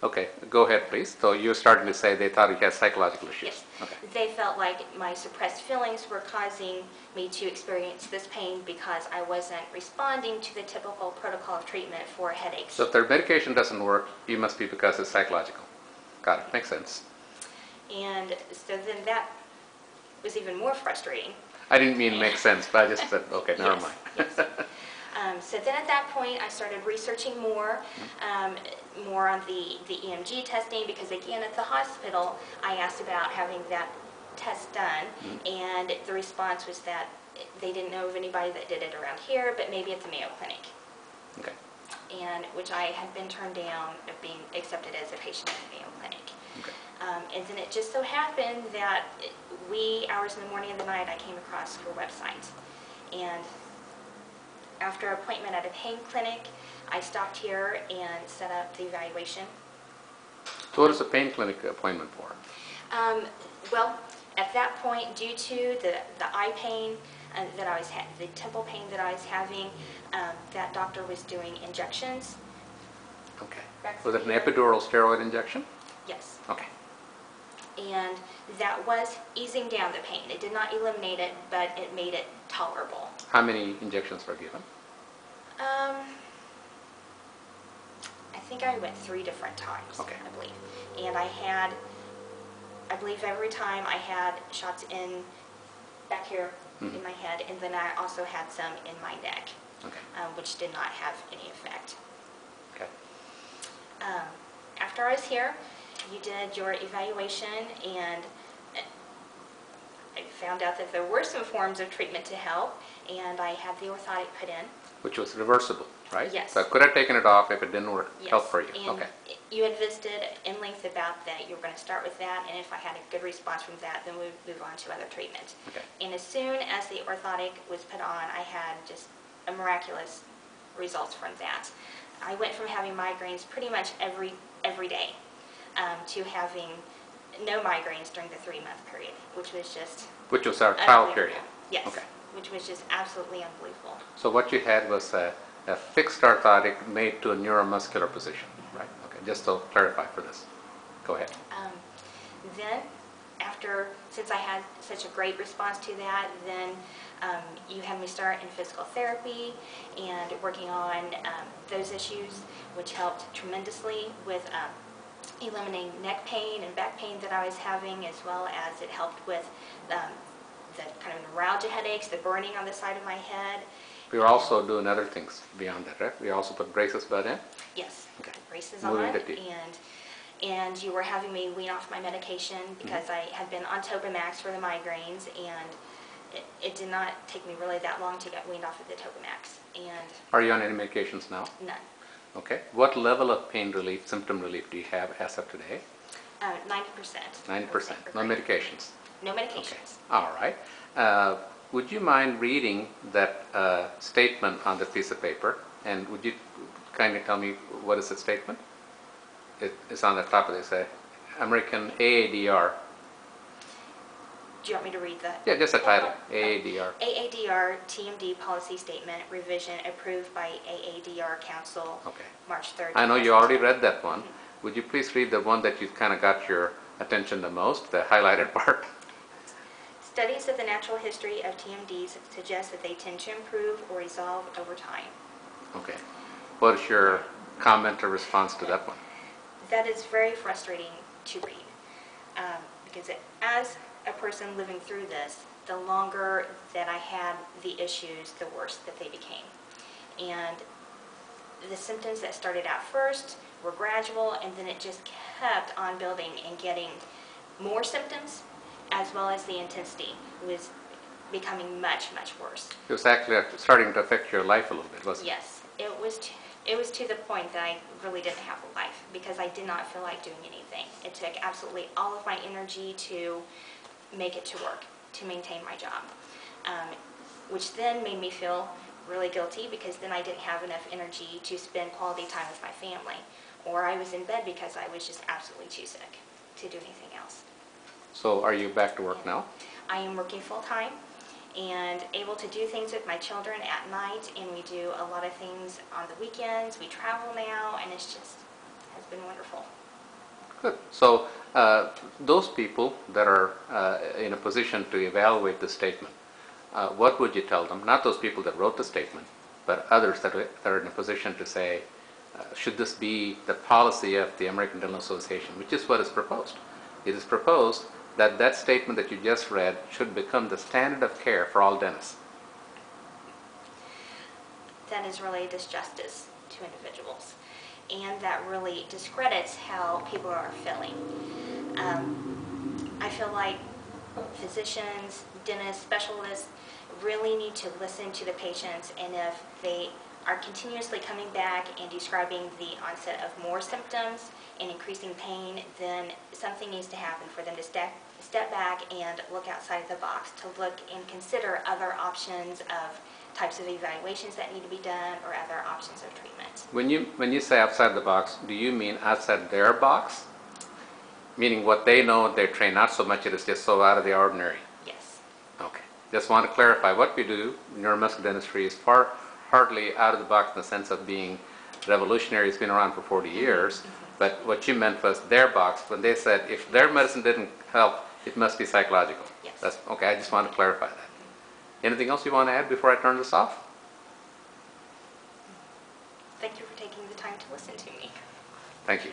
Okay, go ahead, please. So you're starting to say they thought he had psychological issues. Yes. Okay. They felt like my suppressed feelings were causing me to experience this pain because I wasn't responding to the typical protocol of treatment for headaches. So if their medication doesn't work, it must be because it's psychological. Got it. Makes sense. And so then that was even more frustrating. I didn't mean make sense, but I just said, okay, never mind. Yes. So then at that point, I started researching more on the EMG testing, because again, at the hospital, I asked about having that test done, and the response was that they didn't know of anybody that did it around here, but maybe at the Mayo Clinic. Okay. And which I had been turned down of being accepted as a patient at the Mayo Clinic. Okay. And then it just so happened that wee hours in the morning and the night, I came across your website. And after an appointment at a pain clinic, I stopped here and set up the evaluation. So what is a pain clinic appointment for? Well, at that point, due to the eye pain that I was the temple pain that I was having, that doctor was doing injections. Okay. Was it an epidural steroid injection? Yes. Okay. And that was easing down the pain. It did not eliminate it, but it made it tolerable. How many injections were given? I think I went 3 different times, Okay. I believe. And I believe every time I had shots in back here in my head, and then I also had some in my neck, Okay. which did not have any effect. Okay. After I was here, you did your evaluation, and I found out that there were some forms of treatment to help, and I had the orthotic put in. Which was reversible, right? Yes. So I could have taken it off if it didn't work. Yes. Help for you. And Okay. you had visited in length about that. You were going to start with that, and if I had a good response from that, then we would move on to other treatment. Okay. And as soon as the orthotic was put on, I had just a miraculous results from that. I went from having migraines pretty much every day to having no migraines during the 3-month period, which was just Which was our trial unbelievable. period. Yes. Okay. Which was just absolutely unbelievable. So what you had was a fixed orthotic made to a neuromuscular position, right? Okay. Just to clarify for this. Go ahead. Then, since I had such a great response to that, then you had me start in physical therapy and working on those issues, which helped tremendously with eliminating neck pain and back pain that I was having, as well as it helped with the kind of neuralgia headaches, the burning on the side of my head. We were also doing other things beyond that, right? We also put braces by then? Yes, Okay. braces Moving on, the teeth. and you were having me wean off my medication because I had been on Topamax for the migraines, and it did not take me really that long to get weaned off of the Topamax. And Are you on any medications now? none. Okay. What level of pain relief, symptom relief do you have as of today? 90%. 90%. No medications? No medications. Okay. All right. Would you mind reading that statement on the piece of paper? And would you kindly tell me what is the statement? It's on the top of this American AADR. Do you want me to read that? Yeah, just the title, AADR. AADR TMD policy statement revision approved by AADR Council, Okay. March 3rd. I know you already read that one. Would you please read the one that you kind of got your attention the most, the highlighted part? Studies of the natural history of TMDs suggest that they tend to improve or resolve over time. Okay. What is your comment or response to that one? That is very frustrating to read because as a person living through this, the longer that I had the issues, the worse that they became. And the symptoms that started out first were gradual, and then it just kept on building and getting more symptoms, as well as the intensity was becoming much, much worse. It was actually starting to affect your life a little bit, wasn't it? Yes, it was to the point that I really didn't have a life because I did not feel like doing anything. It took absolutely all of my energy to make it to work, to maintain my job, which then made me feel really guilty because then I didn't have enough energy to spend quality time with my family, or I was in bed because I was just absolutely too sick to do anything else. So are you back to work now? I am working full-time and able to do things with my children at night, and we do a lot of things on the weekends. We travel now, and it's just has been wonderful. Good. So those people that are in a position to evaluate the statement, what would you tell them? Not those people that wrote the statement, but others that are in a position to say, should this be the policy of the American Dental Association, which is what is proposed. It is proposed that that statement that you just read should become the standard of care for all dentists. That is really a disjustice to individuals, and that really discredits how people are feeling. I feel like physicians, dentists, specialists really need to listen to the patients, and if they are continuously coming back and describing the onset of more symptoms and increasing pain, then something needs to happen for them to step back and look outside the box, to look and consider other options of types of evaluations that need to be done or other options of treatment. When you say outside the box, do you mean outside their box? Meaning what they know, they're trained, not so much it is just so out of the ordinary. Yes. Okay. Just want to clarify, what we do, neuromuscular dentistry, is hardly out of the box in the sense of being revolutionary. It's been around for 40 years. But what you meant was their box, when they said if their medicine didn't help, it must be psychological. Yes. That's, okay, I just want to clarify that. Anything else you want to add before I turn this off? Thank you for taking the time to listen to me. Thank you.